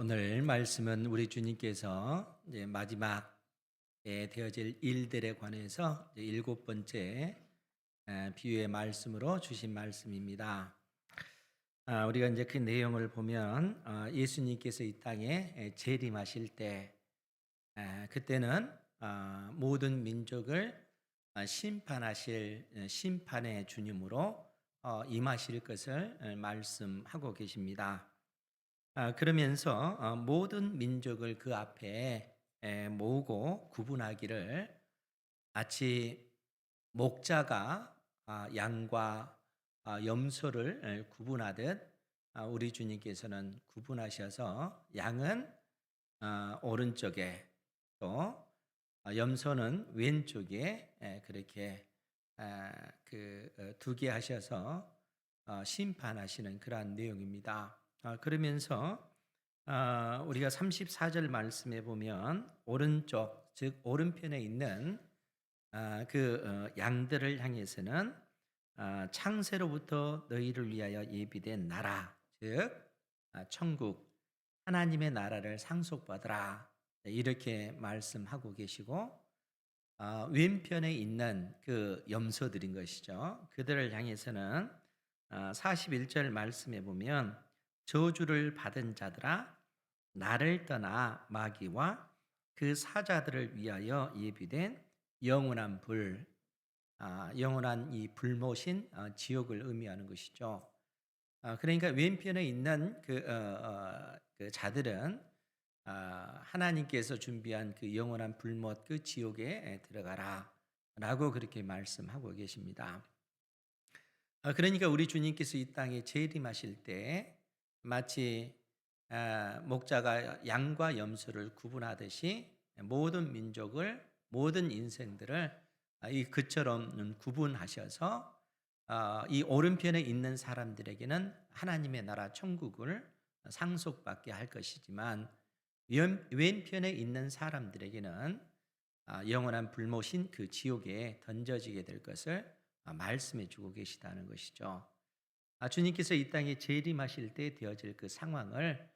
오늘 말씀은 우리 주님께서 이제 마지막에 되어질 일들에 관해서 이제 일곱 번째 비유의 말씀으로 주신 말씀입니다. 우리가 이제 그 내용을 보면 예수님께서 이 땅에 재림하실 때 그때는 모든 민족을 심판하실 심판의 주님으로 임하실 것을 말씀하고 계십니다. 그러면서 모든 민족을 그 앞에 모으고 구분하기를 마치 목자가 양과 염소를 구분하듯 우리 주님께서는 구분하셔서 양은 오른쪽에 또 염소는 왼쪽에 그렇게 두게 하셔서 심판하시는 그러한 내용입니다. 그러면서 우리가 34절 말씀에 보면 오른쪽 즉 오른편에 있는 양들을 향해서는 창세로부터 너희를 위하여 예비된 나라 즉 천국 하나님의 나라를 상속받으라 이렇게 말씀하고 계시고 왼편에 있는 그 염소들인 것이죠. 그들을 향해서는 41절 말씀에 보면 저주를 받은 자들아 나를 떠나 마귀와 그 사자들을 위하여 예비된 영원한 영원한 이 불못인 지옥을 의미하는 것이죠. 그러니까 왼편에 있는 그 자들은 하나님께서 준비한 그 영원한 불못 그 지옥에 들어가라라고 그렇게 말씀하고 계십니다. 그러니까 우리 주님께서 이 땅에 재림하실 때 마치 목자가 양과 염소를 구분하듯이 모든 민족을 모든 인생들을 이 그처럼 구분하셔서 이 오른편에 있는 사람들에게는 하나님의 나라 천국을 상속받게 할 것이지만 왼편에 있는 사람들에게는 영원한 불못인 그 지옥에 던져지게 될 것을 말씀해 주고 계시다는 것이죠. 주님께서 이 땅에 재림하실 때 되어질 그 상황을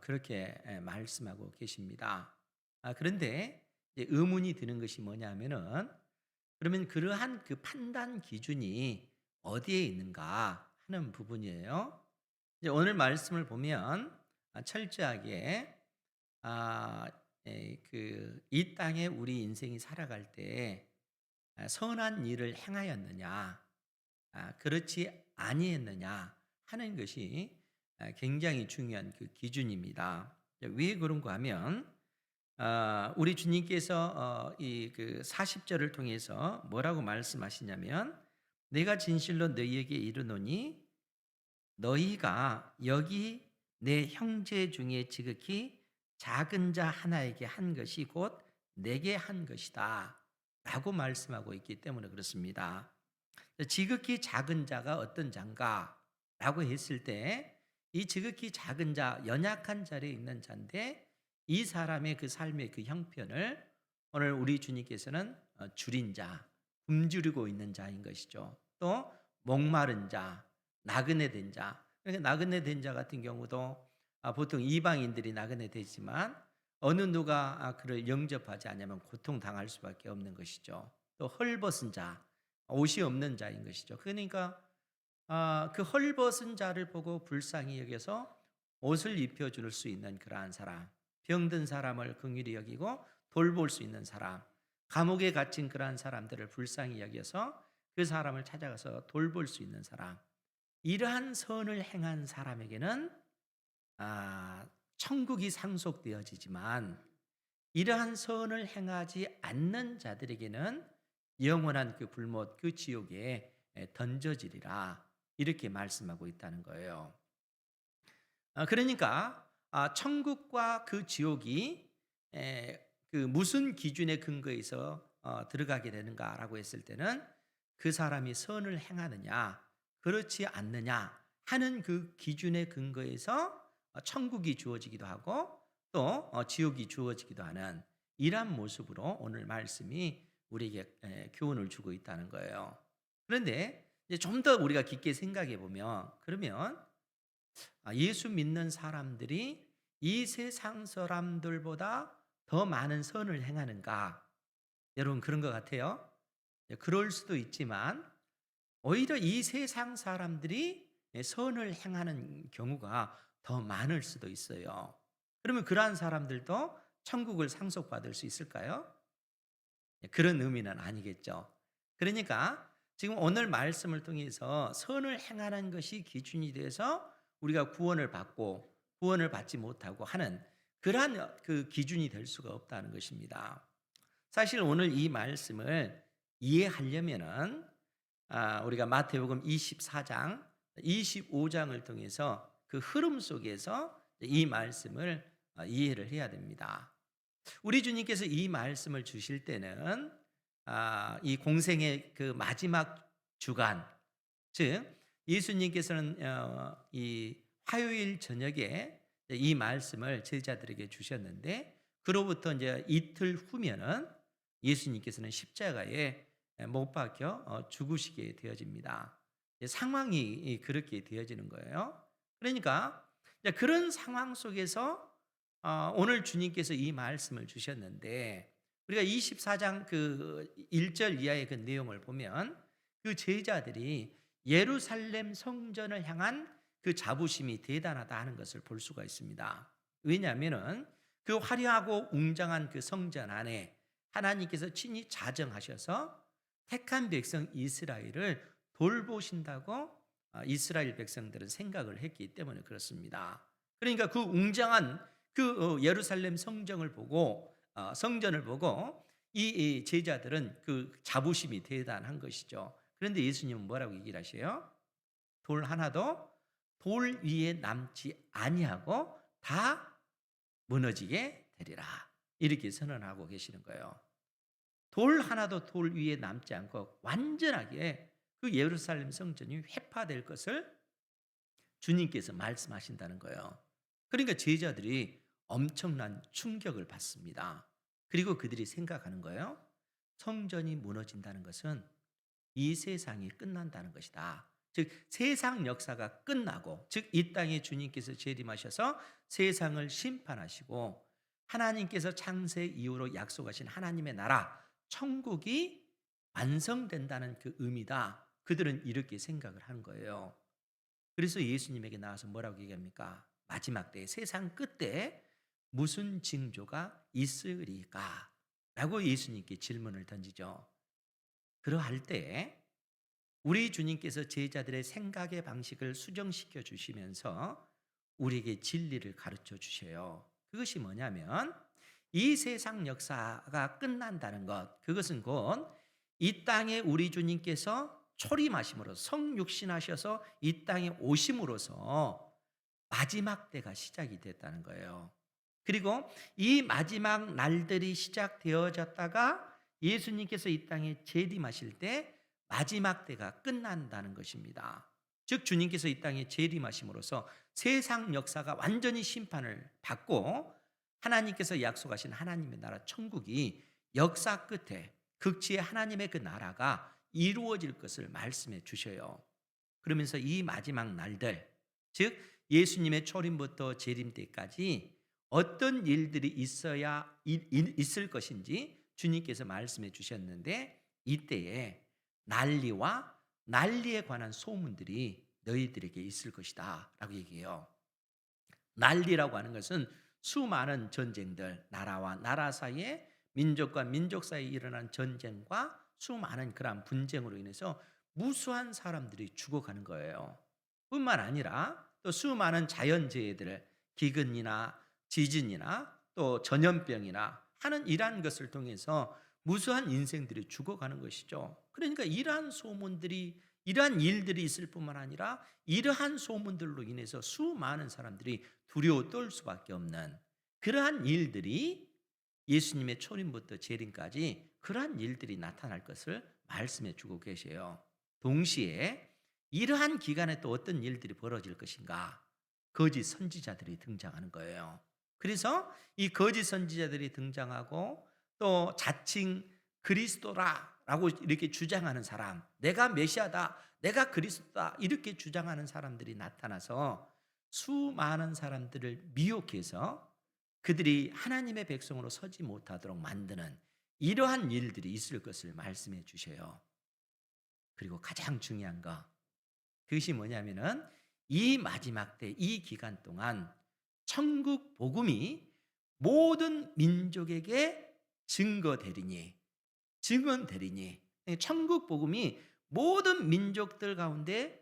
그렇게 말씀하고 계십니다. 그런데 이제 의문이 드는 것이 뭐냐면은 그러면 그러한 그 판단 기준이 어디에 있는가 하는 부분이에요. 이제 오늘 말씀을 보면 철저하게 이 땅에 우리 인생이 살아갈 때 선한 일을 행하였느냐 그렇지 아니했느냐 하는 것이 굉장히 중요한 그 기준입니다. 왜 그런가 하면 우리 주님께서 이그 40절을 통해서 뭐라고 말씀하시냐면 내가 진실로 너희에게 이르노니 너희가 여기 내 형제 중에 지극히 작은 자 하나에게 한 것이 곧 내게 한 것이다 라고 말씀하고 있기 때문에 그렇습니다. 지극히 작은 자가 어떤 자인가 라고 했을 때 이 지극히 작은 자, 연약한 자리에 있는 자인데 이 사람의 그 삶의 그 형편을 오늘 우리 주님께서는 줄인 자, 굶주리고 있는 자인 것이죠. 또 목마른 자, 나그네 된 자. 그러니까 나그네 된 자 같은 경우도 보통 이방인들이 나그네 되지만 어느 누가 그를 영접하지 않으면 고통당할 수밖에 없는 것이죠. 또 헐벗은 자, 옷이 없는 자인 것이죠. 그러니까 그 헐벗은 자를 보고 불쌍히 여겨서 옷을 입혀줄 수 있는 그러한 사람, 병든 사람을 긍휼히 여기고 돌볼 수 있는 사람, 감옥에 갇힌 그러한 사람들을 불쌍히 여겨서 그 사람을 찾아가서 돌볼 수 있는 사람, 이러한 선을 행한 사람에게는 천국이 상속되어지지만 이러한 선을 행하지 않는 자들에게는 영원한 그 불못 그 지옥에 던져지리라 이렇게 말씀하고 있다는 거예요. 그러니까 천국과 그 지옥이 그 무슨 기준에 근거해서 들어가게 되는가라고 했을 때는 그 사람이 선을 행하느냐 그렇지 않느냐 하는 그 기준에 근거해서 천국이 주어지기도 하고 또 지옥이 주어지기도 하는 이러한 모습으로 오늘 말씀이 우리에게 교훈을 주고 있다는 거예요. 그런데 좀 더 우리가 깊게 생각해 보면 그러면 예수 믿는 사람들이 이 세상 사람들보다 더 많은 선을 행하는가? 여러분 그런 것 같아요. 예, 그럴 수도 있지만 오히려 이 세상 사람들이 선을 행하는 경우가 더 많을 수도 있어요. 그러면 그러한 사람들도 천국을 상속받을 수 있을까요? 예, 그런 의미는 아니겠죠. 그러니까 지금 오늘 말씀을 통해서 선을 행하는 것이 기준이 돼서 우리가 구원을 받고 구원을 받지 못하고 하는 그러한 그 기준이 될 수가 없다는 것입니다. 사실 오늘 이 말씀을 이해하려면은 우리가 마태복음 24장, 25장을 통해서 그 흐름 속에서 이 말씀을 이해를 해야 됩니다. 우리 주님께서 이 말씀을 주실 때는 이 공생의 그 마지막 주간, 즉 예수님께서는 이 화요일 저녁에 이 말씀을 제자들에게 주셨는데 그로부터 이제 이틀 후면은 예수님께서는 십자가에 못 박혀 죽으시게 되어집니다. 상황이 그렇게 되어지는 거예요. 그러니까 이제 그런 상황 속에서 오늘 주님께서 이 말씀을 주셨는데 우리가 24장 그 1절 이하의 그 내용을 보면 그 제자들이 예루살렘 성전을 향한 그 자부심이 대단하다 하는 것을 볼 수가 있습니다. 왜냐하면은 그 화려하고 웅장한 그 성전 안에 하나님께서 친히 자정하셔서 택한 백성 이스라엘을 돌보신다고 이스라엘 백성들은 생각을 했기 때문에 그렇습니다. 그러니까 그 웅장한 그 예루살렘 성전을 보고 이 제자들은 그 자부심이 대단한 것이죠. 그런데 예수님은 뭐라고 얘기를 하세요? 돌 하나도 돌 위에 남지 아니하고 다 무너지게 되리라. 이렇게 선언하고 계시는 거예요. 돌 하나도 돌 위에 남지 않고 완전하게 그 예루살렘 성전이 회파될 것을 주님께서 말씀하신다는 거예요. 그러니까 제자들이 엄청난 충격을 받습니다. 그리고 그들이 생각하는 거예요. 성전이 무너진다는 것은 이 세상이 끝난다는 것이다. 즉 세상 역사가 끝나고 즉 이 땅에 주님께서 재림하셔서 세상을 심판하시고 하나님께서 창세 이후로 약속하신 하나님의 나라 천국이 완성된다는 그 의미다. 그들은 이렇게 생각을 한 거예요. 그래서 예수님에게 나와서 뭐라고 얘기합니까? 마지막 때 세상 끝에 무슨 징조가 있으리까? 라고 예수님께 질문을 던지죠. 그러할 때 우리 주님께서 제자들의 생각의 방식을 수정시켜 주시면서 우리에게 진리를 가르쳐 주셔요. 그것이 뭐냐면 이 세상 역사가 끝난다는 것, 그것은 곧 이 땅에 우리 주님께서 초림하심으로 성육신하셔서 이 땅에 오심으로써 마지막 때가 시작이 됐다는 거예요. 그리고 이 마지막 날들이 시작되어졌다가 예수님께서 이 땅에 재림하실 때 마지막 때가 끝난다는 것입니다. 즉 주님께서 이 땅에 재림하심으로써 세상 역사가 완전히 심판을 받고 하나님께서 약속하신 하나님의 나라 천국이 역사 끝에 극치의 하나님의 그 나라가 이루어질 것을 말씀해 주셔요. 그러면서 이 마지막 날들, 즉 예수님의 초림부터 재림 때까지 어떤 일들이 있을 것인지 주님께서 말씀해 주셨는데 이때에 난리와 난리에 관한 소문들이 너희들에게 있을 것이다 라고 얘기해요. 난리라고 하는 것은 수많은 전쟁들, 나라와 나라 사이에 민족과 민족 사이에 일어난 전쟁과 수많은 그러한 분쟁으로 인해서 무수한 사람들이 죽어가는 거예요. 뿐만 아니라 또 수많은 자연재해들, 기근이나 지진이나 또 전염병이나 하는 이러한 것을 통해서 무수한 인생들이 죽어가는 것이죠. 그러니까 이러한 소문들이 이러한 일들이 있을 뿐만 아니라 이러한 소문들로 인해서 수많은 사람들이 두려워 떨 수밖에 없는 그러한 일들이 예수님의 초림부터 재림까지 그러한 일들이 나타날 것을 말씀해 주고 계세요. 동시에 이러한 기간에 또 어떤 일들이 벌어질 것인가? 거짓 선지자들이 등장하는 거예요. 그래서 이 거짓 선지자들이 등장하고 또 자칭 그리스도라라고 이렇게 주장하는 사람, 내가 메시아다, 내가 그리스도다 이렇게 주장하는 사람들이 나타나서 수많은 사람들을 미혹해서 그들이 하나님의 백성으로 서지 못하도록 만드는 이러한 일들이 있을 것을 말씀해 주셔요. 그리고 가장 중요한 거, 그것이 뭐냐면은 이 마지막 때 이 기간 동안 천국 복음이 모든 민족에게 증거되리니, 증언되리니, 천국 복음이 모든 민족들 가운데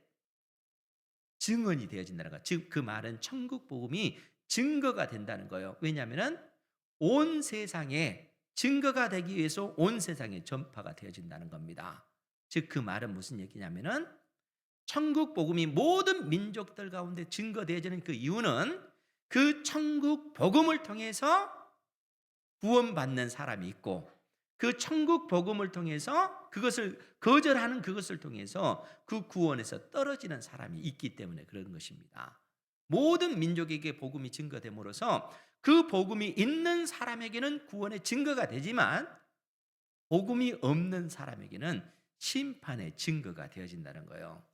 증언이 되어진다는 것. 즉 그 말은 천국 복음이 증거가 된다는 거예요. 왜냐하면은 온 세상에 증거가 되기 위해서 온 세상에 전파가 되어진다는 겁니다. 즉 그 말은 무슨 얘기냐면은 천국 복음이 모든 민족들 가운데 증거되어지는 그 이유는 그 천국 복음을 통해서 구원받는 사람이 있고, 그 천국 복음을 통해서 그것을 거절하는 그것을 통해서 그 구원에서 떨어지는 사람이 있기 때문에 그런 것입니다. 모든 민족에게 복음이 증거됨으로써 그 복음이 있는 사람에게는 구원의 증거가 되지만 복음이 없는 사람에게는 심판의 증거가 되어진다는 거예요.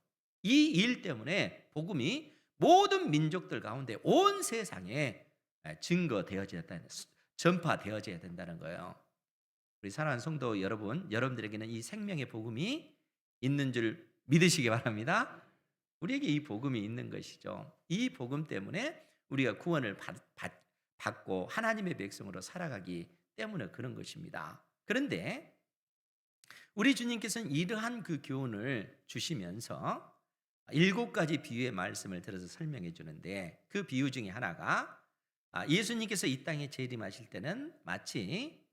이 일 때문에 복음이 모든 민족들 가운데 온 세상에 증거되어져야 된다, 전파되어져야 된다는 거예요. 우리 사랑하는 성도 여러분, 여러분들에게는 이 생명의 복음이 있는 줄 믿으시기 바랍니다. 우리에게 이 복음이 있는 것이죠. 이 복음 때문에 우리가 구원을 받고 하나님의 백성으로 살아가기 때문에 그런 것입니다. 그런데 우리 주님께서는 이러한 그 교훈을 주시면서 7가지 비유의 말씀을 들어서 설명해 주는데, 그 비유 중에 하나가 예수님께서 이 땅에 재림하실 때는 마치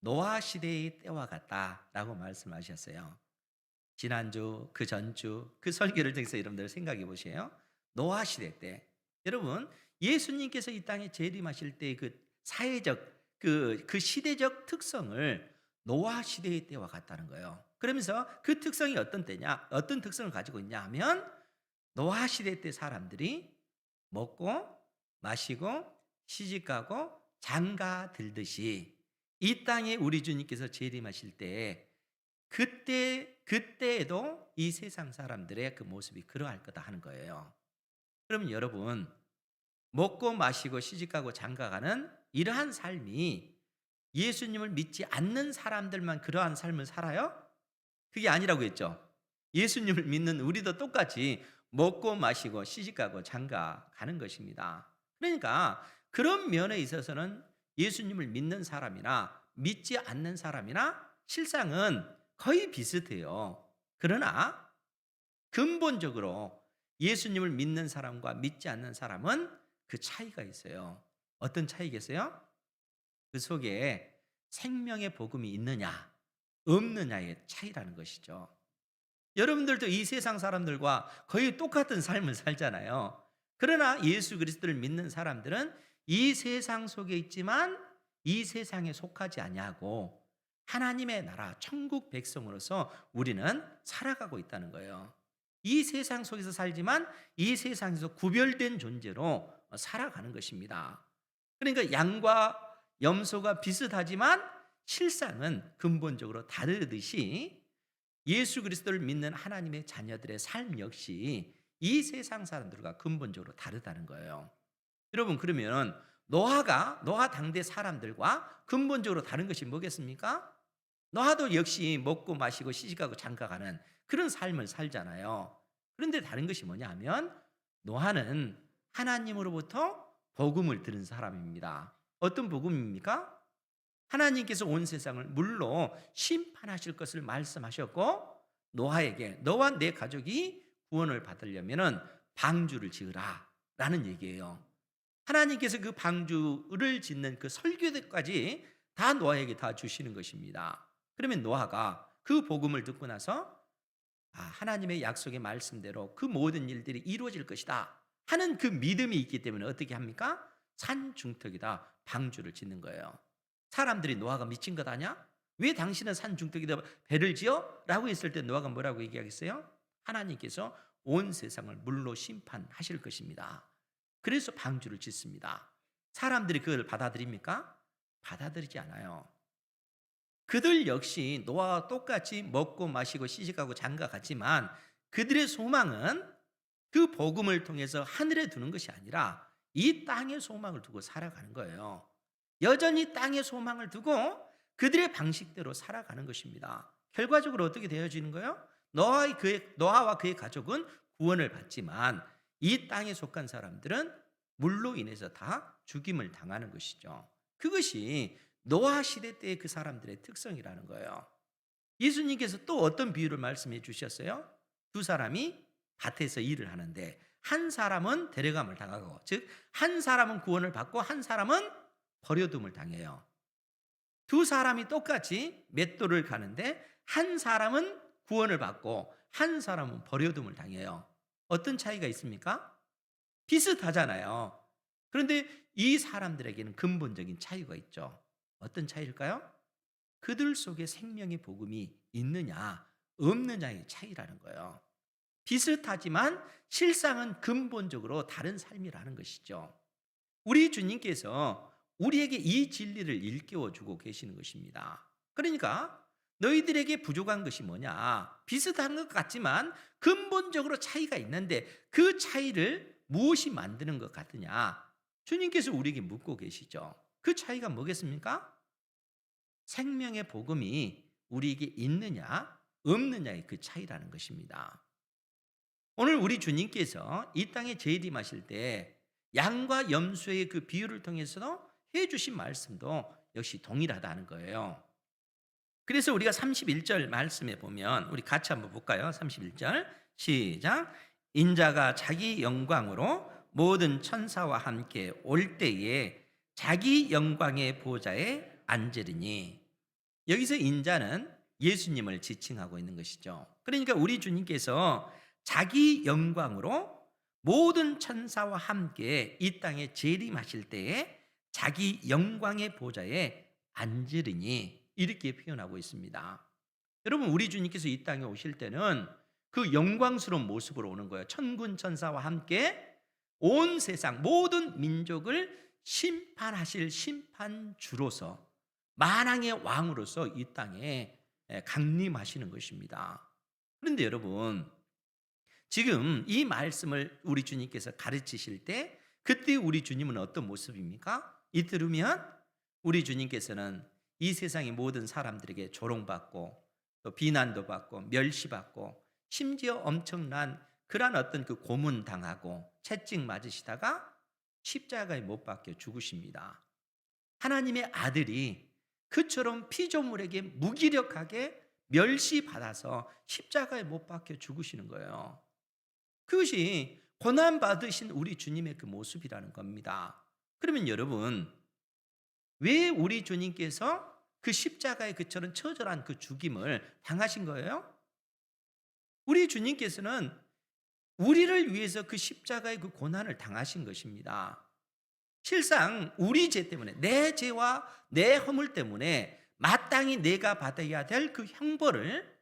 노아 시대의 때와 같다라고 말씀하셨어요. 지난주, 그 전주, 그 설교를 통해서 여러분들 생각해 보세요. 노아 시대 때, 여러분 예수님께서 이 땅에 재림하실 때 그 사회적, 그 시대적 특성을 노아 시대의 때와 같다는 거예요. 그러면서 그 특성이 어떤 때냐, 어떤 특성을 가지고 있냐 하면 노아 시대 때 사람들이 먹고 마시고 시집가고 장가 들듯이 이 땅에 우리 주님께서 재림하실 때 그때에도 이 세상 사람들의 그 모습이 그러할 거다 하는 거예요. 그럼 여러분, 먹고 마시고 시집가고 장가가는 이러한 삶이 예수님을 믿지 않는 사람들만 그러한 삶을 살아요? 그게 아니라고 했죠. 예수님을 믿는 우리도 똑같이 먹고 마시고 시집가고 장가가는 것입니다. 그러니까 그런 면에 있어서는 예수님을 믿는 사람이나 믿지 않는 사람이나 실상은 거의 비슷해요. 그러나 근본적으로 예수님을 믿는 사람과 믿지 않는 사람은 그 차이가 있어요. 어떤 차이겠어요? 그 속에 생명의 복음이 있느냐 없느냐의 차이라는 것이죠. 여러분들도 이 세상 사람들과 거의 똑같은 삶을 살잖아요. 그러나 예수 그리스도를 믿는 사람들은 이 세상 속에 있지만 이 세상에 속하지 아니하고 하나님의 나라 천국 백성으로서 우리는 살아가고 있다는 거예요. 이 세상 속에서 살지만 이 세상에서 구별된 존재로 살아가는 것입니다. 그러니까 양과 염소가 비슷하지만 실상은 근본적으로 다르듯이 예수 그리스도를 믿는 하나님의 자녀들의 삶 역시 이 세상 사람들과 근본적으로 다르다는 거예요. 여러분, 그러면 노아 당대 사람들과 근본적으로 다른 것이 뭐겠습니까? 노아도 역시 먹고 마시고 시집가고 장가가는 그런 삶을 살잖아요. 그런데 다른 것이 뭐냐 하면 노아는 하나님으로부터 복음을 들은 사람입니다. 어떤 복음입니까? 하나님께서 온 세상을 물로 심판하실 것을 말씀하셨고, 노아에게 너와 내 가족이 구원을 받으려면 방주를 지으라 라는 얘기예요. 하나님께서 그 방주를 짓는 그 설교까지 다 노아에게 다 주시는 것입니다. 그러면 노아가 그 복음을 듣고 나서 하나님의 약속의 말씀대로 그 모든 일들이 이루어질 것이다 하는 그 믿음이 있기 때문에 어떻게 합니까? 산 중턱에다 방주를 짓는 거예요. 사람들이 노아가 미친 것 아냐? 왜 당신은 산 중턱에다 배를 지어? 라고 했을 때 노아가 뭐라고 얘기하겠어요? 하나님께서 온 세상을 물로 심판하실 것입니다. 그래서 방주를 짓습니다. 사람들이 그걸 받아들입니까? 받아들이지 않아요. 그들 역시 노아와 똑같이 먹고 마시고 시집가고 장가갔지만 그들의 소망은 그 복음을 통해서 하늘에 두는 것이 아니라 이 땅의 소망을 두고 살아가는 거예요. 여전히 땅의 소망을 두고 그들의 방식대로 살아가는 것입니다. 결과적으로 어떻게 되어지는 거예요? 노아와 그의 가족은 구원을 받지만 이 땅에 속한 사람들은 물로 인해서 다 죽임을 당하는 것이죠. 그것이 노아 시대 때의 그 사람들의 특성이라는 거예요. 예수님께서 또 어떤 비유를 말씀해 주셨어요? 두 사람이 밭에서 일을 하는데 한 사람은 데려감을 당하고, 즉 한 사람은 구원을 받고 한 사람은 버려둠을 당해요. 두 사람이 똑같이 맷돌을 가는데 한 사람은 구원을 받고 한 사람은 버려둠을 당해요. 어떤 차이가 있습니까? 비슷하잖아요. 그런데 이 사람들에게는 근본적인 차이가 있죠. 어떤 차이일까요? 그들 속에 생명의 복음이 있느냐 없느냐의 차이라는 거예요. 비슷하지만 실상은 근본적으로 다른 삶이라는 것이죠. 우리 주님께서 우리에게 이 진리를 일깨워 주고 계시는 것입니다. 그러니까 너희들에게 부족한 것이 뭐냐? 비슷한 것 같지만 근본적으로 차이가 있는데 그 차이를 무엇이 만드는 것 같으냐? 주님께서 우리에게 묻고 계시죠. 그 차이가 뭐겠습니까? 생명의 복음이 우리에게 있느냐 없느냐의 그 차이라는 것입니다. 오늘 우리 주님께서 이 땅에 재림하실 때 양과 염소의 그 비유를 통해서 해주신 말씀도 역시 동일하다는 거예요. 그래서 우리가 31절 말씀에 보면 우리 같이 한번 볼까요? 31절 시작. 인자가 자기 영광으로 모든 천사와 함께 올 때에 자기 영광의 보좌에 앉으리니. 여기서 인자는 예수님을 지칭하고 있는 것이죠. 그러니까 우리 주님께서 자기 영광으로 모든 천사와 함께 이 땅에 재림하실 때에 자기 영광의 보좌에 앉으리니 이렇게 표현하고 있습니다. 여러분, 우리 주님께서 이 땅에 오실 때는 그 영광스러운 모습으로 오는 거예요. 천군 천사와 함께 온 세상 모든 민족을 심판하실 심판주로서 만왕의 왕으로서 이 땅에 강림하시는 것입니다. 그런데 여러분, 지금 이 말씀을 우리 주님께서 가르치실 때 그때 우리 주님은 어떤 모습입니까? 이 들으면 우리 주님께서는 이 세상의 모든 사람들에게 조롱받고 또 비난도 받고 멸시받고 심지어 엄청난 그러한 어떤 그 고문당하고 채찍 맞으시다가 십자가에 못 박혀 죽으십니다. 하나님의 아들이 그처럼 피조물에게 무기력하게 멸시받아서 십자가에 못 박혀 죽으시는 거예요. 그것이 고난받으신 우리 주님의 그 모습이라는 겁니다. 그러면 여러분, 왜 우리 주님께서 그 십자가에 그처럼 처절한 그 죽임을 당하신 거예요? 우리 주님께서는 우리를 위해서 그 십자가의 그 고난을 당하신 것입니다. 실상 우리 죄 때문에, 내 죄와 내 허물 때문에 마땅히 내가 받아야 될 그 형벌을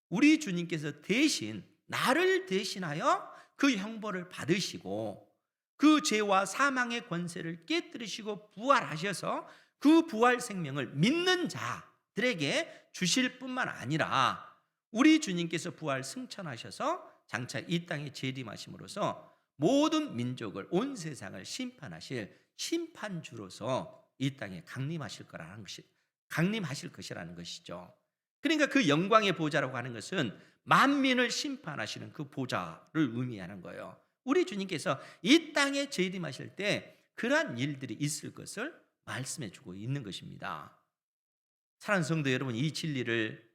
우리 주님께서 대신 나를 대신하여 그 형벌을 받으시고 그 죄와 사망의 권세를 깨뜨리시고 부활하셔서 그 부활 생명을 믿는 자들에게 주실 뿐만 아니라 우리 주님께서 부활 승천하셔서 장차 이 땅에 재림하심으로써 모든 민족을, 온 세상을 심판하실 심판주로서 이 땅에 강림하실 것이라는 것이죠. 그러니까 그 영광의 보좌라고 하는 것은 만민을 심판하시는 그 보좌를 의미하는 거예요. 우리 주님께서 이 땅에 재림하실 때 그러한 일들이 있을 것을 말씀해 주고 있는 것입니다. 사랑하는 성도 여러분, 이 진리를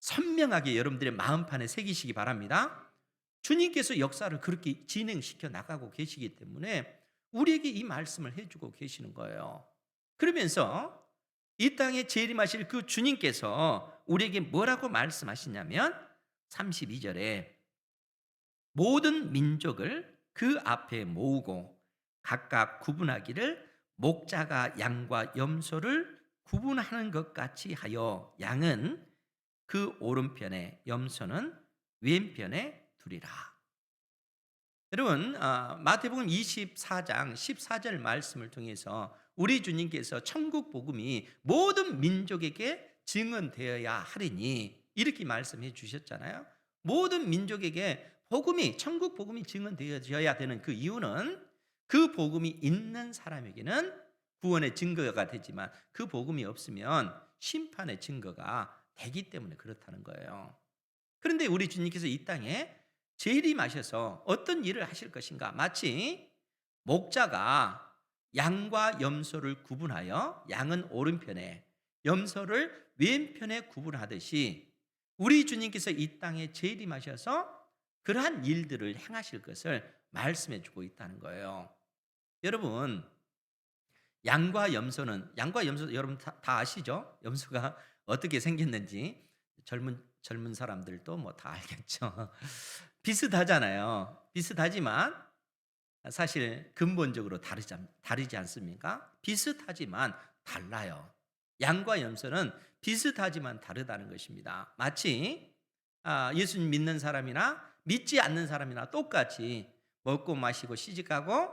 선명하게 여러분들의 마음판에 새기시기 바랍니다. 주님께서 역사를 그렇게 진행시켜 나가고 계시기 때문에 우리에게 이 말씀을 해주고 계시는 거예요. 그러면서 이 땅에 재림하실 그 주님께서 우리에게 뭐라고 말씀하시냐면 32절에 모든 민족을 그 앞에 모으고 각각 구분하기를 목자가 양과 염소를 구분하는 것 같이 하여 양은 그 오른편에 염소는 왼편에 두리라. 여러분, 마태복음 24장 14절 말씀을 통해서 우리 주님께서 천국 복음이 모든 민족에게 증언되어야 하리니 이렇게 말씀해 주셨잖아요. 모든 민족에게 복음이 천국 복음이 증언되어져야 되는 그 이유는 그 복음이 있는 사람에게는 구원의 증거가 되지만 그 복음이 없으면 심판의 증거가 되기 때문에 그렇다는 거예요. 그런데 우리 주님께서 이 땅에 재림하셔서 어떤 일을 하실 것인가? 마치 목자가 양과 염소를 구분하여 양은 오른편에 염소를 왼편에 구분하듯이 우리 주님께서 이 땅에 재림하셔서 그러한 일들을 행하실 것을 말씀해 주고 있다는 거예요. 여러분, 양과 염소 여러분 다 아시죠? 염소가 어떻게 생겼는지 젊은 사람들도 뭐 다 알겠죠. 비슷하잖아요. 비슷하지만 사실 근본적으로 다르지 않습니까? 비슷하지만 달라요. 양과 염소는 비슷하지만 다르다는 것입니다. 마치 예수님 믿는 사람이나 믿지 않는 사람이나 똑같이 먹고 마시고 시집가고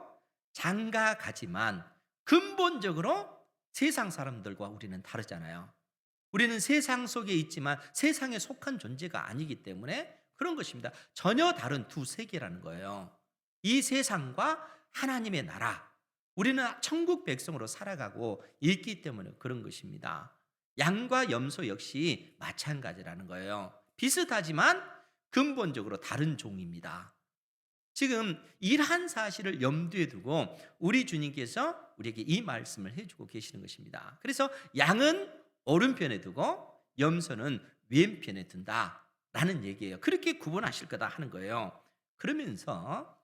장가 가지만 근본적으로 세상 사람들과 우리는 다르잖아요. 우리는 세상 속에 있지만 세상에 속한 존재가 아니기 때문에 그런 것입니다. 전혀 다른 두 세계라는 거예요. 이 세상과 하나님의 나라, 우리는 천국 백성으로 살아가고 있기 때문에 그런 것입니다. 양과 염소 역시 마찬가지라는 거예요. 비슷하지만 근본적으로 다른 종입니다. 지금 이러한 사실을 염두에 두고 우리 주님께서 우리에게 이 말씀을 해주고 계시는 것입니다. 그래서 양은 오른편에 두고 염소는 왼편에 둔다라는 얘기예요. 그렇게 구분하실 거다 하는 거예요. 그러면서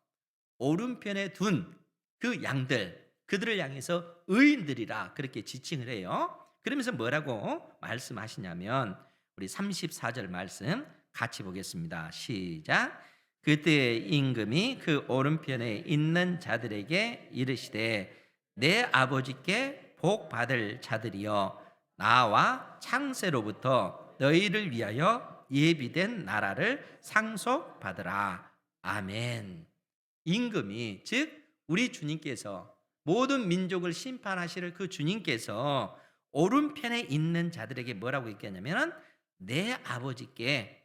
오른편에 둔 그 양들, 그들을 향해서 의인들이라 그렇게 지칭을 해요. 그러면서 뭐라고 말씀하시냐면 우리 34절 말씀 같이 보겠습니다. 시작. 그때 임금이 그 오른편에 있는 자들에게 이르시되 내 아버지께 복 받을 자들이여 나와 창세로부터 너희를 위하여 예비된 나라를 상속받으라. 아멘. 임금이 즉 우리 주님께서 모든 민족을 심판하실 그 주님께서 오른편에 있는 자들에게 뭐라고 얘기하냐면 내 아버지께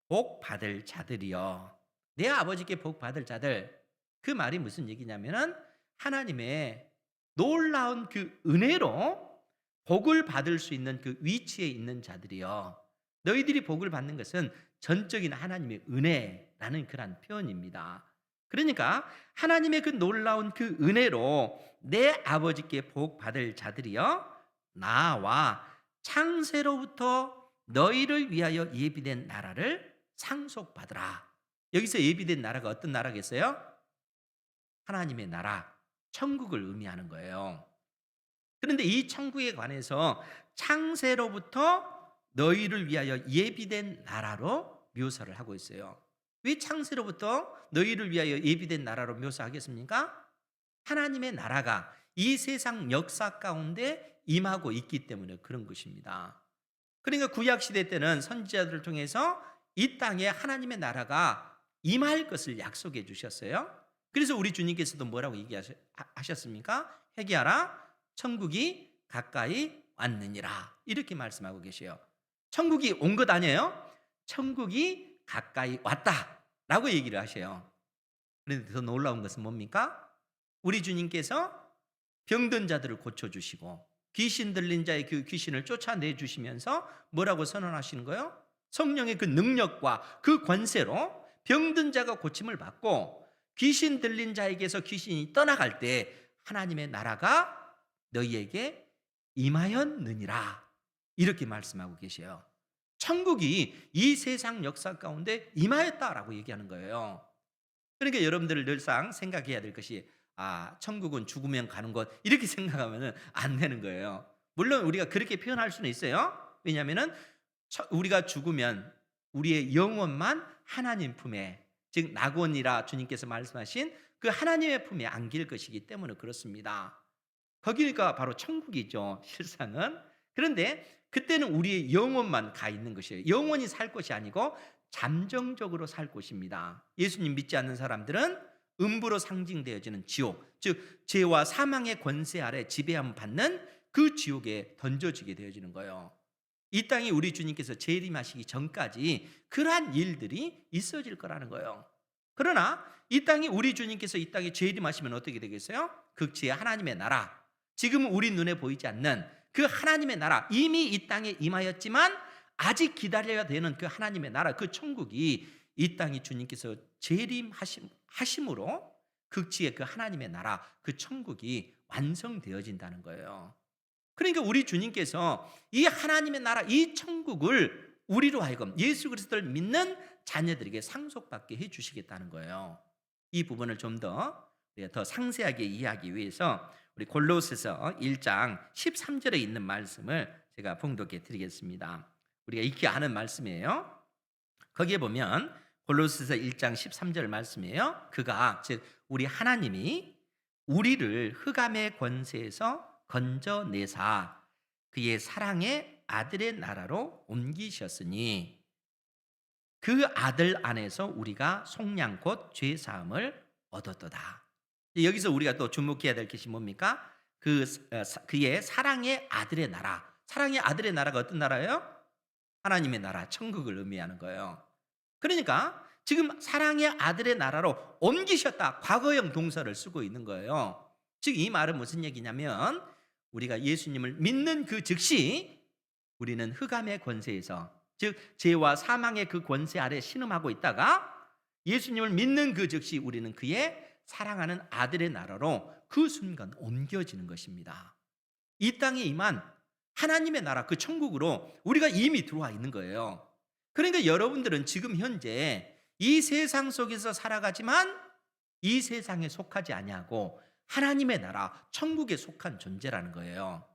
복 받을 자들이여. 내 아버지께 복 받을 자들. 그 말이 무슨 얘기냐면은 하나님의 놀라운 그 은혜로 복을 받을 수 있는 그 위치에 있는 자들이여. 너희들이 복을 받는 것은 전적인 하나님의 은혜라는 그런 표현입니다. 그러니까 하나님의 그 놀라운 그 은혜로 내 아버지께 복 받을 자들이여 나와 창세로부터 너희를 위하여 예비된 나라를 상속받으라. 여기서 예비된 나라가 어떤 나라겠어요? 하나님의 나라, 천국을 의미하는 거예요. 그런데 이 천국에 관해서 창세로부터 너희를 위하여 예비된 나라로 묘사를 하고 있어요. 왜 창세로부터 너희를 위하여 예비된 나라로 묘사하겠습니까? 하나님의 나라가 이 세상 역사 가운데 임하고 있기 때문에 그런 것입니다. 그러니까 구약 시대 때는 선지자들을 통해서 이 땅에 하나님의 나라가 임할 것을 약속해 주셨어요. 그래서 우리 주님께서도 뭐라고 얘기하셨습니까? 회개하라 천국이 가까이 왔느니라 이렇게 말씀하고 계세요. 천국이 온 것 아니에요? 천국이 가까이 왔다라고 얘기를 하셔요. 그런데 더 놀라운 것은 뭡니까? 우리 주님께서 병든 자들을 고쳐주시고 귀신 들린 자의 그 귀신을 쫓아내 주시면서 뭐라고 선언하시는 거예요? 성령의 그 능력과 그 권세로 병든 자가 고침을 받고 귀신 들린 자에게서 귀신이 떠나갈 때 하나님의 나라가 너희에게 임하였느니라 이렇게 말씀하고 계세요. 천국이 이 세상 역사 가운데 임하였다라고 얘기하는 거예요. 그러니까 여러분들 늘상 생각해야 될 것이 천국은 죽으면 가는 것 이렇게 생각하면 안 되는 거예요. 물론 우리가 그렇게 표현할 수는 있어요. 왜냐하면 우리가 죽으면 우리의 영혼만 하나님 품에 즉 낙원이라 주님께서 말씀하신 그 하나님의 품에 안길 것이기 때문에 그렇습니다. 거기가 바로 천국이죠, 실상은. 그런데 그때는 우리의 영혼만 가 있는 것이에요. 영혼이 살 것이 아니고 잠정적으로 살 곳입니다. 예수님 믿지 않는 사람들은 음부로 상징되어지는 지옥, 즉 죄와 사망의 권세 아래 지배함 받는 그 지옥에 던져지게 되어지는 거예요. 이 땅이 우리 주님께서 재림하시기 전까지 그러한 일들이 있어질 거라는 거예요. 그러나 이 땅에 우리 주님께서 이 땅에 재림하시면 어떻게 되겠어요? 극지의 하나님의 나라, 지금은 우리 눈에 보이지 않는 그 하나님의 나라, 이미 이 땅에 임하였지만 아직 기다려야 되는 그 하나님의 나라, 그 천국이 이 땅에 주님께서 재림하심으로 극지의 그 하나님의 나라, 그 천국이 완성되어진다는 거예요. 그러니까 우리 주님께서 이 하나님의 나라, 이 천국을 우리로 하여금 예수 그리스도를 믿는 자녀들에게 상속받게 해 주시겠다는 거예요. 이 부분을 좀 더 상세하게 이해하기 위해서 우리 골로새서 1장 13절에 있는 말씀을 제가 봉독해 드리겠습니다. 우리가 익히 아는 말씀이에요. 거기에 보면 골로새서 1장 13절 말씀이에요. 그가 즉 우리 하나님이 우리를 흑암의 권세에서 건져내사 그의 사랑의 아들의 나라로 옮기셨으니 그 아들 안에서 우리가 속량 곧 죄 사함을 얻었도다. 여기서 우리가 또 주목해야 될 것이 뭡니까? 그의 사랑의 아들의 나라. 사랑의 아들의 나라가 어떤 나라예요? 하나님의 나라, 천국을 의미하는 거예요. 그러니까 지금 사랑의 아들의 나라로 옮기셨다. 과거형 동사를 쓰고 있는 거예요. 즉 이 말은 무슨 얘기냐면 우리가 예수님을 믿는 그 즉시 우리는 흑암의 권세에서, 즉 죄와 사망의 그 권세 아래 신음하고 있다가 예수님을 믿는 그 즉시 우리는 그의 사랑하는 아들의 나라로 그 순간 옮겨지는 것입니다. 이 땅에 임한 하나님의 나라, 그 천국으로 우리가 이미 들어와 있는 거예요. 그러니까 여러분들은 지금 현재 이 세상 속에서 살아가지만 이 세상에 속하지 아니하고 하나님의 나라, 천국에 속한 존재라는 거예요.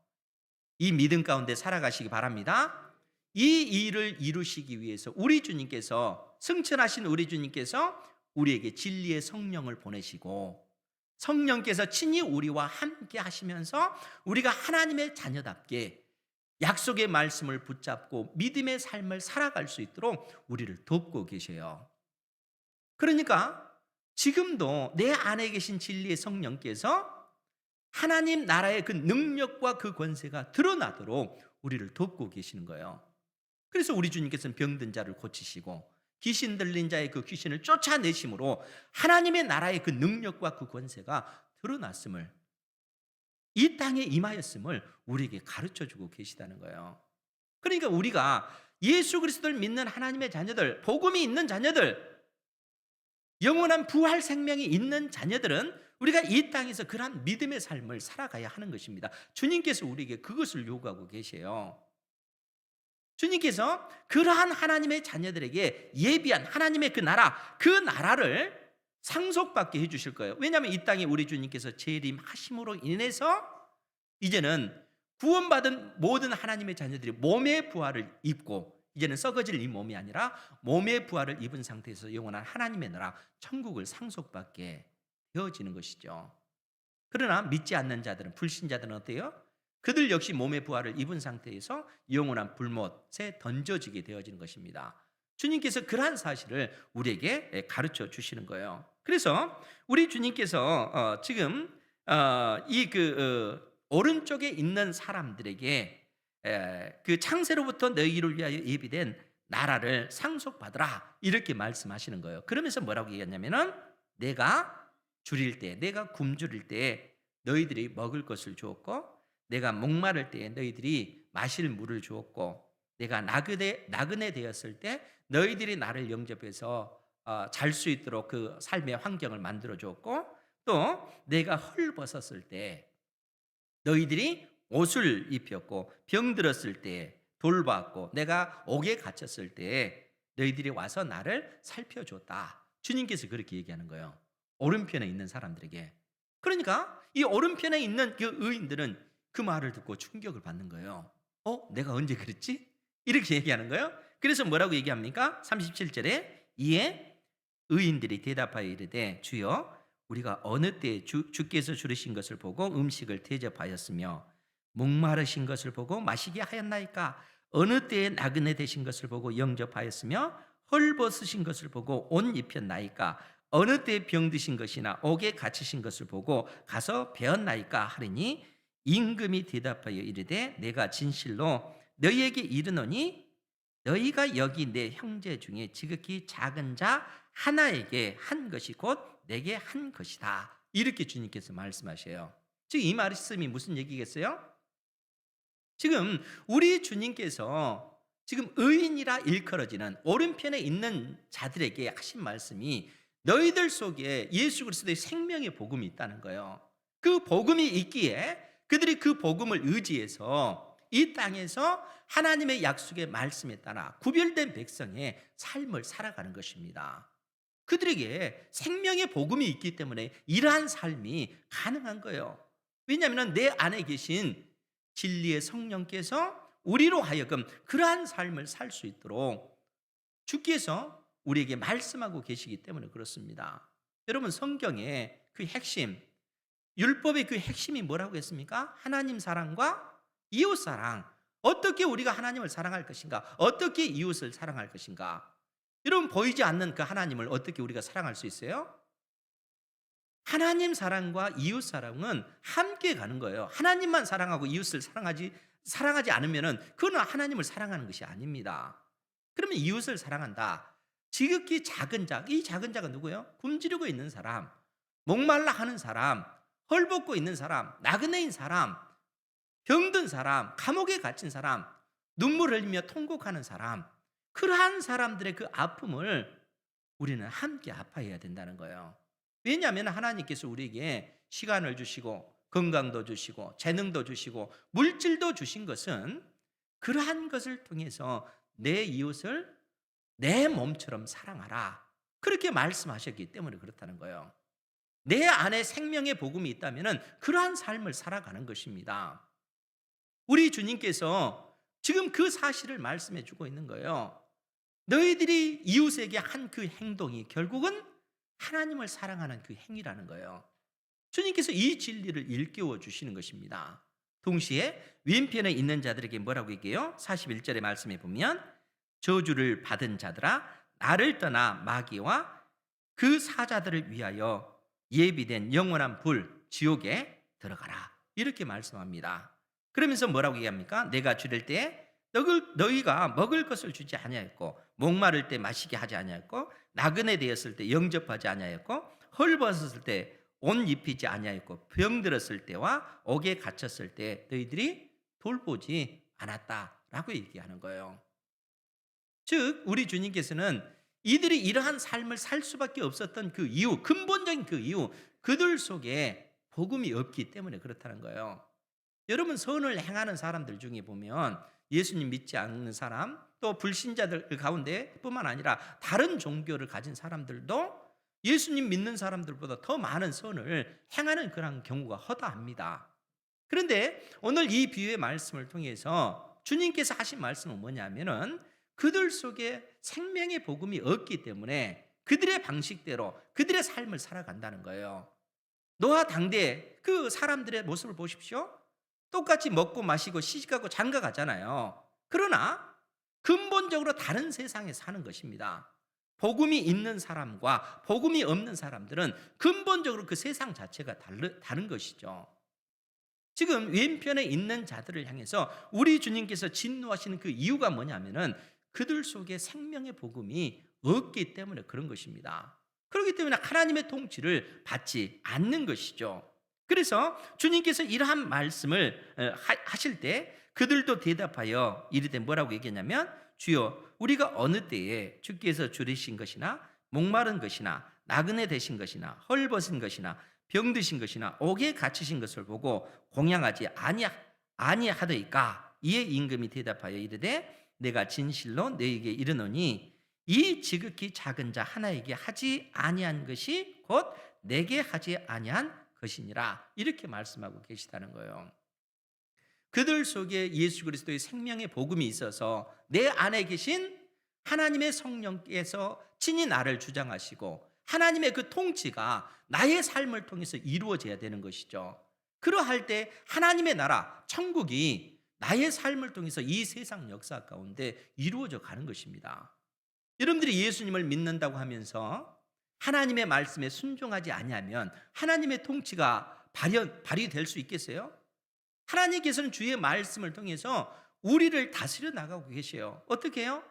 이 믿음 가운데 살아가시기 바랍니다. 이 일을 이루시기 위해서 우리 주님께서, 승천하신 우리 주님께서 우리에게 진리의 성령을 보내시고 성령께서 친히 우리와 함께 하시면서 우리가 하나님의 자녀답게 약속의 말씀을 붙잡고 믿음의 삶을 살아갈 수 있도록 우리를 돕고 계셔요. 그러니까 지금도 내 안에 계신 진리의 성령께서 하나님 나라의 그 능력과 그 권세가 드러나도록 우리를 돕고 계시는 거예요. 그래서 우리 주님께서는 병든 자를 고치시고 귀신 들린 자의 그 귀신을 쫓아내심으로 하나님의 나라의 그 능력과 그 권세가 드러났음을, 이 땅에 임하였음을 우리에게 가르쳐주고 계시다는 거예요. 그러니까 우리가 예수 그리스도를 믿는 하나님의 자녀들, 복음이 있는 자녀들, 영원한 부활 생명이 있는 자녀들은 우리가 이 땅에서 그러한 믿음의 삶을 살아가야 하는 것입니다. 주님께서 우리에게 그것을 요구하고 계세요. 주님께서 그러한 하나님의 자녀들에게 예비한 하나님의 그 나라, 그 나라를 상속받게 해주실 거예요. 왜냐하면 이 땅에 우리 주님께서 재림하심으로 인해서 이제는 구원받은 모든 하나님의 자녀들이 몸의 부활을 입고, 이제는 썩어질 이 몸이 아니라 몸의 부활을 입은 상태에서 영원한 하나님의 나라 천국을 상속받게 되어지는 것이죠. 그러나 믿지 않는 자들은, 불신자들은 어때요? 그들 역시 몸의 부활을 입은 상태에서 영원한 불못에 던져지게 되어지는 것입니다. 주님께서 그러한 사실을 우리에게 가르쳐 주시는 거예요. 그래서 우리 주님께서 지금 오른쪽에 있는 사람들에게 그 창세로부터 너희를 위하여 예비된 나라를 상속받으라 이렇게 말씀하시는 거예요. 그러면서 뭐라고 얘기했냐면은 내가 줄일 때, 내가 굶주릴 때 너희들이 먹을 것을 주었고, 내가 목마를 때 너희들이 마실 물을 주었고, 내가 나그네 되었을 때 너희들이 나를 영접해서 잘 수 있도록 그 삶의 환경을 만들어 주었고, 또 내가 헐벗었을 때 너희들이 옷을 입혔고, 병들었을 때 돌봤고, 내가 옥에 갇혔을 때 너희들이 와서 나를 살펴줬다. 주님께서 그렇게 얘기하는 거예요. 오른편에 있는 사람들에게. 그러니까 이 오른편에 있는 그 의인들은 그 말을 듣고 충격을 받는 거예요. 내가 언제 그랬지? 이렇게 얘기하는 거예요. 그래서 뭐라고 얘기합니까? 37절에 이에 의인들이 대답하여 이르되 주여 우리가 어느 때 주께서 주르신 것을 보고 음식을 대접하였으며 목마르신 것을 보고 마시게 하였나이까? 어느 때에 나그네 되신 것을 보고 영접하였으며 헐벗으신 것을 보고 옷 입혔나이까? 어느 때에 병드신 것이나 옥에 갇히신 것을 보고 가서 배웠나이까? 하리니 임금이 대답하여 이르되 내가 진실로 너희에게 이르노니 너희가 여기 내 형제 중에 지극히 작은 자 하나에게 한 것이 곧 내게 한 것이다. 이렇게 주님께서 말씀하셔요. 지금 이 말씀이 무슨 얘기겠어요? 지금 우리 주님께서 지금 의인이라 일컬어지는 오른편에 있는 자들에게 하신 말씀이 너희들 속에 예수 그리스도의 생명의 복음이 있다는 거예요. 그 복음이 있기에 그들이 그 복음을 의지해서 이 땅에서 하나님의 약속의 말씀에 따라 구별된 백성의 삶을 살아가는 것입니다. 그들에게 생명의 복음이 있기 때문에 이러한 삶이 가능한 거예요. 왜냐하면 내 안에 계신 진리의 성령께서 우리로 하여금 그러한 삶을 살 수 있도록 주께서 우리에게 말씀하고 계시기 때문에 그렇습니다. 여러분, 성경의 그 핵심, 율법의 그 핵심이 뭐라고 했습니까? 하나님 사랑과 이웃 사랑. 어떻게 우리가 하나님을 사랑할 것인가? 어떻게 이웃을 사랑할 것인가? 여러분, 보이지 않는 그 하나님을 어떻게 우리가 사랑할 수 있어요? 하나님 사랑과 이웃 사랑은 함께 가는 거예요. 하나님만 사랑하고 이웃을 사랑하지 않으면은 그건 하나님을 사랑하는 것이 아닙니다. 그러면 이웃을 사랑한다. 지극히 작은 자, 이 작은 자가 누구예요? 굶주리고 있는 사람, 목말라 하는 사람, 헐벗고 있는 사람, 나그네인 사람, 병든 사람, 감옥에 갇힌 사람, 눈물 흘리며 통곡하는 사람, 그러한 사람들의 그 아픔을 우리는 함께 아파해야 된다는 거예요. 왜냐하면 하나님께서 우리에게 시간을 주시고 건강도 주시고 재능도 주시고 물질도 주신 것은 그러한 것을 통해서 내 이웃을 내 몸처럼 사랑하라, 그렇게 말씀하셨기 때문에 그렇다는 거예요. 내 안에 생명의 복음이 있다면 그러한 삶을 살아가는 것입니다. 우리 주님께서 지금 그 사실을 말씀해 주고 있는 거예요. 너희들이 이웃에게 한 그 행동이 결국은 하나님을 사랑하는 그 행위라는 거예요. 주님께서 이 진리를 일깨워 주시는 것입니다. 동시에 왼편에 있는 자들에게 뭐라고 얘기해요? 41절의 말씀에 보면 저주를 받은 자들아 나를 떠나 마귀와 그 사자들을 위하여 예비된 영원한 불 지옥에 들어가라, 이렇게 말씀합니다. 그러면서 뭐라고 얘기합니까? 내가 주릴 때에 너희가 먹을 것을 주지 아니하였고 목마를 때 마시게 하지 아니하였고 나그네 되었을 때 영접하지 아니하였고 헐벗었을 때 옷 입히지 아니하였고 병들었을 때와 옥에 갇혔을 때 너희들이 돌보지 않았다라고 얘기하는 거예요. 즉 우리 주님께서는 이들이 이러한 삶을 살 수밖에 없었던 그 이유, 근본적인 그 이유, 그들 속에 복음이 없기 때문에 그렇다는 거예요. 여러분, 선을 행하는 사람들 중에 보면 예수님 믿지 않는 사람, 또 불신자들 가운데 뿐만 아니라 다른 종교를 가진 사람들도 예수님 믿는 사람들보다 더 많은 선을 행하는 그런 경우가 허다합니다. 그런데 오늘 이 비유의 말씀을 통해서 주님께서 하신 말씀은 뭐냐면은 그들 속에 생명의 복음이 없기 때문에 그들의 방식대로 그들의 삶을 살아간다는 거예요. 노아 당대 그 사람들의 모습을 보십시오. 똑같이 먹고 마시고 시집가고 장가가잖아요. 그러나 근본적으로 다른 세상에 사는 것입니다. 복음이 있는 사람과 복음이 없는 사람들은 근본적으로 그 세상 자체가 다른 것이죠. 지금 왼편에 있는 자들을 향해서 우리 주님께서 진노하시는 그 이유가 뭐냐면은 그들 속에 생명의 복음이 없기 때문에 그런 것입니다. 그렇기 때문에 하나님의 통치를 받지 않는 것이죠. 그래서 주님께서 이러한 말씀을 하실 때 그들도 대답하여 이르되 뭐라고 얘기했냐면 주여 우리가 어느 때에 주께서 줄이신 것이나 목마른 것이나 나그네 되신 것이나 헐벗은 것이나 병드신 것이나 옥에 갇히신 것을 보고 공양하지 아니하더이까. 이에 임금이 대답하여 이르되 내가 진실로 너희에게 이르노니 이 지극히 작은 자 하나에게 하지 아니한 것이 곧 내게 하지 아니한 것이니라, 이렇게 말씀하고 계시다는 거예요. 그들 속에 예수 그리스도의 생명의 복음이 있어서 내 안에 계신 하나님의 성령께서 친히 나를 주장하시고 하나님의 그 통치가 나의 삶을 통해서 이루어져야 되는 것이죠. 그러할 때 하나님의 나라, 천국이 나의 삶을 통해서 이 세상 역사 가운데 이루어져 가는 것입니다. 여러분들이 예수님을 믿는다고 하면서 하나님의 말씀에 순종하지 아니하면 하나님의 통치가 발휘될 수 있겠어요? 하나님께서는 주의 말씀을 통해서 우리를 다스려 나가고 계세요. 어떻게 해요?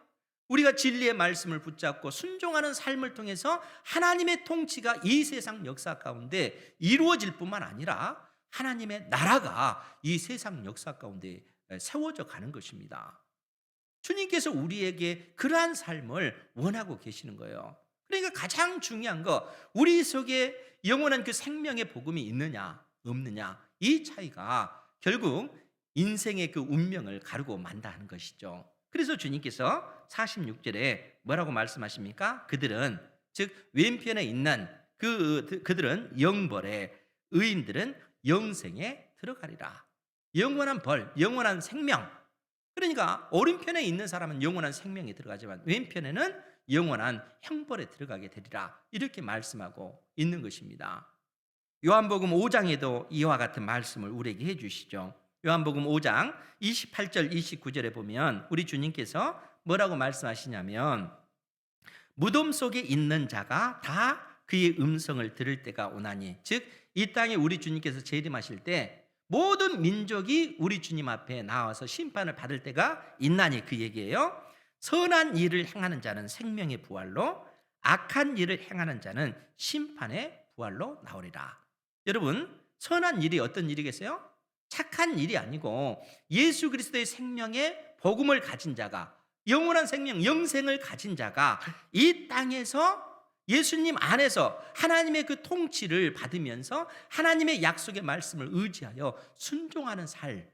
우리가 진리의 말씀을 붙잡고 순종하는 삶을 통해서 하나님의 통치가 이 세상 역사 가운데 이루어질 뿐만 아니라 하나님의 나라가 이 세상 역사 가운데 세워져 가는 것입니다. 주님께서 우리에게 그러한 삶을 원하고 계시는 거예요. 그러니까 가장 중요한 거, 우리 속에 영원한 그 생명의 복음이 있느냐 없느냐, 이 차이가 결국 인생의 그 운명을 가르고 만다는 것이죠. 그래서 주님께서 46절에 뭐라고 말씀하십니까? 그들은, 즉 왼편에 있는 그들은 영벌에, 의인들은 영생에 들어가리라. 영원한 벌, 영원한 생명. 그러니까 오른편에 있는 사람은 영원한 생명에 들어가지만 왼편에는 영원한 형벌에 들어가게 되리라, 이렇게 말씀하고 있는 것입니다. 요한복음 5장에도 이와 같은 말씀을 우리에게 해 주시죠. 요한복음 5장 28절 29절에 보면 우리 주님께서 뭐라고 말씀하시냐면, 무덤 속에 있는 자가 다 그의 음성을 들을 때가 오나니, 즉 이 땅에 우리 주님께서 재림하실 때 모든 민족이 우리 주님 앞에 나와서 심판을 받을 때가 있나니, 그 얘기예요. 선한 일을 행하는 자는 생명의 부활로, 악한 일을 행하는 자는 심판의 부활로 나오리라. 여러분, 선한 일이 어떤 일이겠어요? 착한 일이 아니고 예수 그리스도의 생명의 복음을 가진 자가, 영원한 생명, 영생을 가진 자가 이 땅에서 예수님 안에서 하나님의 그 통치를 받으면서 하나님의 약속의 말씀을 의지하여 순종하는 삶,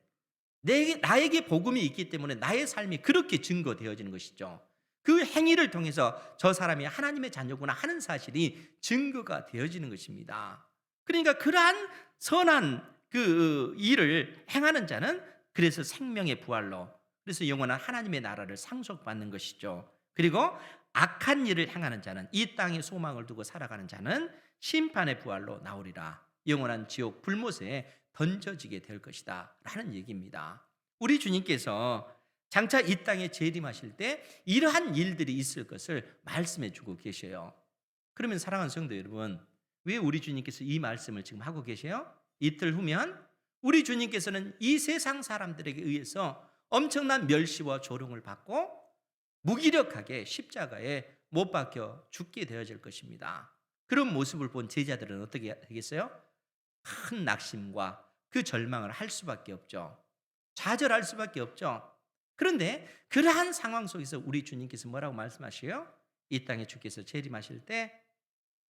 나에게 복음이 있기 때문에 나의 삶이 그렇게 증거되어지는 것이죠. 그 행위를 통해서 저 사람이 하나님의 자녀구나 하는 사실이 증거가 되어지는 것입니다. 그러니까 그러한 선한 그 일을 행하는 자는 그래서 생명의 부활로, 그래서 영원한 하나님의 나라를 상속받는 것이죠. 그리고 악한 일을 행하는 자는, 이 땅에 소망을 두고 살아가는 자는 심판의 부활로 나오리라. 영원한 지옥 불못에 던져지게 될 것이다 라는 얘기입니다. 우리 주님께서 장차 이 땅에 재림하실 때 이러한 일들이 있을 것을 말씀해 주고 계셔요. 그러면 사랑하는 성도 여러분, 왜 우리 주님께서 이 말씀을 지금 하고 계세요? 이틀 후면 우리 주님께서는 이 세상 사람들에게 의해서 엄청난 멸시와 조롱을 받고 무기력하게 십자가에 못 박혀 죽게 되어질 것입니다. 그런 모습을 본 제자들은 어떻게 되겠어요? 큰 낙심과 그 절망을 할 수밖에 없죠. 좌절할 수밖에 없죠. 그런데 그러한 상황 속에서 우리 주님께서 뭐라고 말씀하셔요? 이 땅에 주께서 재림하실 때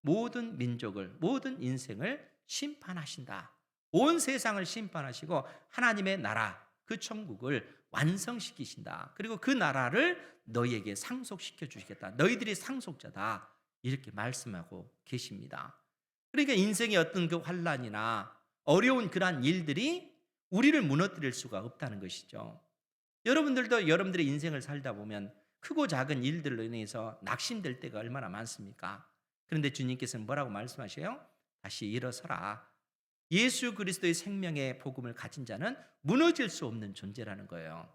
모든 민족을, 모든 인생을 심판하신다. 온 세상을 심판하시고 하나님의 나라, 그 천국을 완성시키신다. 그리고 그 나라를 너희에게 상속시켜 주시겠다. 너희들이 상속자다. 이렇게 말씀하고 계십니다. 그러니까 인생의 어떤 그 환난이나 어려운 그러한 일들이 우리를 무너뜨릴 수가 없다는 것이죠. 여러분들도 여러분들의 인생을 살다 보면 크고 작은 일들로 인해서 낙심될 때가 얼마나 많습니까? 그런데 주님께서는 뭐라고 말씀하셔요? 다시 일어서라. 예수 그리스도의 생명의 복음을 가진 자는 무너질 수 없는 존재라는 거예요.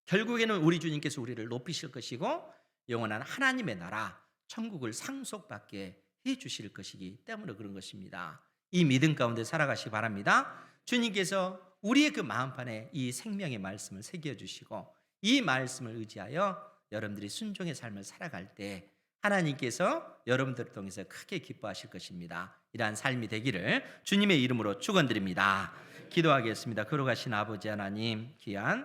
결국에는 우리 주님께서 우리를 높이실 것이고 영원한 하나님의 나라, 천국을 상속받게 해 주실 것이기 때문에 그런 것입니다. 이 믿음 가운데 살아가시기 바랍니다. 주님께서 우리의 그 마음판에 이 생명의 말씀을 새겨주시고 이 말씀을 의지하여 여러분들이 순종의 삶을 살아갈 때 하나님께서 여러분들을 통해서 크게 기뻐하실 것입니다. 이러한 삶이 되기를 주님의 이름으로 축원드립니다. 기도하겠습니다. 거룩하신 아버지 하나님, 귀한